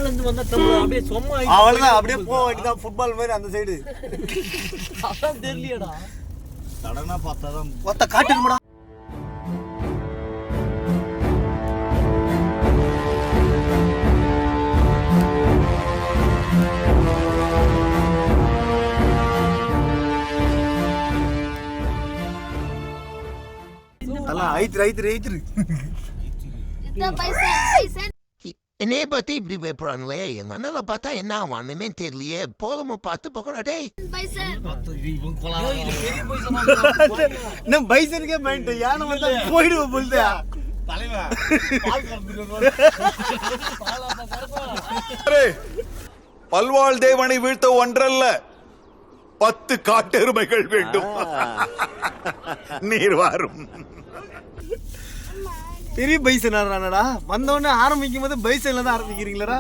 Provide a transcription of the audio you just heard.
இருந்து வந்தா தமிழ் அப்படியே சும்மா அவ்வளவுதான் அப்படியே போக வேண்டியதான் ஃபுட்பால் மாதிரி அந்த சைடு அதான் தெரியலடா சடனா பார்த்தாதான் ஒத்த காட்டுங்கடா என்னைய பத்தி இப்படி பயப்படுறாங்களே எங்க அண்ணனை பார்த்தா என்ன ஆவான்னு தெரியலையே போதும் பார்த்து போகணும் டே நம்ம பைசனுக்கே மைண்ட் யானை வந்தா போயிடுவோம் புல்தா பல்வாழ் தேவனை வீழ்த்த ஒன்றல்ல 10 காட்டெருமைகள் வேண்டும். நீர் வாரும். பெரிய பைசன் ஆடுறானடா வந்தோடனே ஆரம்பிக்கும் போது பைசன்ல தான் ஆரம்பிக்கிறீங்களா?